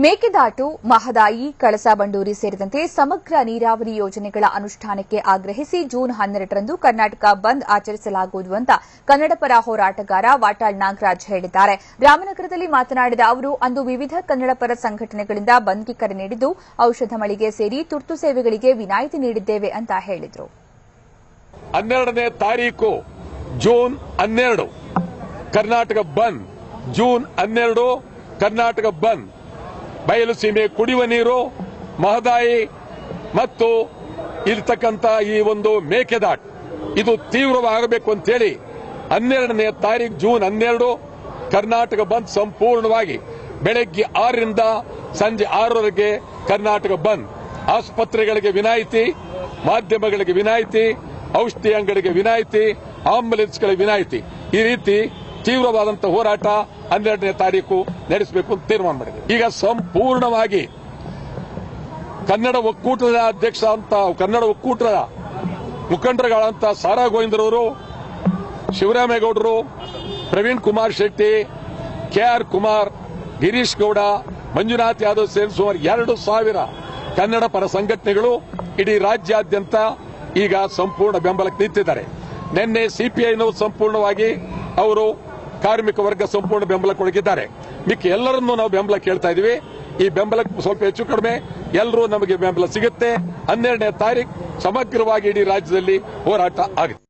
ಮೇಕೆದಾಟು, ಮಹದಾಯಿ, ಕಳಸಾ-ಬಂಡೂರಿ ಸೇರಿದಂತೆ ಸಮಗ್ರ ನೀರಾವರಿ ಯೋಜನೆಗಳ ಅನುಷ್ಠಾನಕ್ಕೆ ಆಗ್ರಹಿಸಿ ಜೂನ್ 12ರಂದು ಕರ್ನಾಟಕ ಬಂದ್ ಆಚರಿಸಲಾಗುವುದು ಅಂತ ಕನ್ನಡಪರ ಹೋರಾಟಗಾರ ವಾಟಾಳ್ ನಾಗರಾಜ್ ಹೇಳಿದ್ದಾರೆ. ರಾಮನಗರದಲ್ಲಿ ಮಾತನಾಡಿದ ಅವರು, ಅಂದು ವಿವಿಧ ಕನ್ನಡಪರ ಸಂಘಟನೆಗಳಿಂದ ಬಂದ್ಗೆ ಕರೆ ನೀಡಿದ್ದು, ಔಷಧ ಮಳಿಗೆ ಸೇರಿ ತುರ್ತು ಸೇವೆಗಳಿಗೆ ವಿನಾಯಿತಿ ನೀಡಿದ್ದೇವೆ ಅಂತ ಹೇಳಿದರು. 12ನೇ ತಾರೀಕು ಜೂನ್ 12 ಕರ್ನಾಟಕ ಬಂದ್. ಜೂನ್ 12 ಕರ್ನಾಟಕ ಬಂದ್. ಬಯಲು ಸೀಮೆ ಕುಡಿಯುವ ನೀರು, ಮಹದಾಯಿ ಮತ್ತು ಇರತಕ್ಕಂಥ ಈ ಒಂದು ಮೇಕೆದಾಟು ಇದು ತೀವ್ರವಾಗಬೇಕು ಅಂತೇಳಿ 12ನೇ ತಾರೀಕು ಜೂನ್ 12 ಕರ್ನಾಟಕ ಬಂದ್ ಸಂಪೂರ್ಣವಾಗಿ ಬೆಳಗ್ಗೆ 6ರಿಂದ ಸಂಜೆ 6ರವರೆಗೆ ಕರ್ನಾಟಕ ಬಂದ್. ಆಸ್ಪತ್ರೆಗಳಿಗೆ ವಿನಾಯಿತಿ, ಮಾಧ್ಯಮಗಳಿಗೆ ವಿನಾಯಿತಿ, ಔಷಧಿ ಅಂಗಡಿಗೆ ವಿನಾಯಿತಿ, ಆಂಬುಲೆನ್ಸ್ಗಳಿಗೆ ವಿನಾಯಿತಿ. ಈ ರೀತಿ ತೀವ್ರವಾದಂತಹ ಹೋರಾಟ 12ನೇ ತಾರೀಕು ನಡೆಸಬೇಕು ಅಂತ ತೀರ್ಮಾನ ಮಾಡಿದೆ. ಈಗ ಸಂಪೂರ್ಣವಾಗಿ ಕನ್ನಡ ಒಕ್ಕೂಟದ ಅಧ್ಯಕ್ಷ ಅಂತ, ಕನ್ನಡ ಒಕ್ಕೂಟದ ಮುಖಂಡರುಗಳಂತ ಸಾರಾ ಗೋವಿಂದರವರು, ಶಿವರಾಮೇಗೌಡರು, ಪ್ರವೀಣ್ ಕುಮಾರ್ ಶೆಟ್ಟಿ, ಕೆಆರ್ ಕುಮಾರ್, ಗಿರೀಶ್ ಗೌಡ, ಮಂಜುನಾಥ್ ಯಾದವ್ ಸೇರಿ ಸುಮಾರು 2,000 ಕನ್ನಡ ಪರ ಸಂಘಟನೆಗಳು ಇಡೀ ರಾಜ್ಯಾದ್ಯಂತ ಈಗ ಸಂಪೂರ್ಣ ಬೆಂಬಲಕ್ಕೆ ನಿಂತಿದ್ದಾರೆ. ನಿನ್ನೆ ಸಿಪಿಐನವರು ಸಂಪೂರ್ಣವಾಗಿ ಅವರು ಕಾರ್ಮಿಕ ವರ್ಗ ಸಂಪೂರ್ಣ ಬೆಂಬಲ ಕೊಡಗಿದ್ದಾರೆ. ಮಿಕ್ಕ ಎಲ್ಲರನ್ನೂ ನಾವು ಬೆಂಬಲ ಕೇಳ್ತಾ ಇದೀವಿ. ಈ ಬೆಂಬಲಕ್ಕೆ ಸ್ವಲ್ಪ ಹೆಚ್ಚು ಕಡಿಮೆ ಎಲ್ಲರೂ ನಮಗೆ ಬೆಂಬಲ ಸಿಗುತ್ತೆ. 12ನೇ ತಾರೀಕು ಸಮಗ್ರವಾಗಿ ಇಡೀ ರಾಜ್ಯದಲ್ಲಿ ಹೋರಾಟ ಆಗುತ್ತೆ.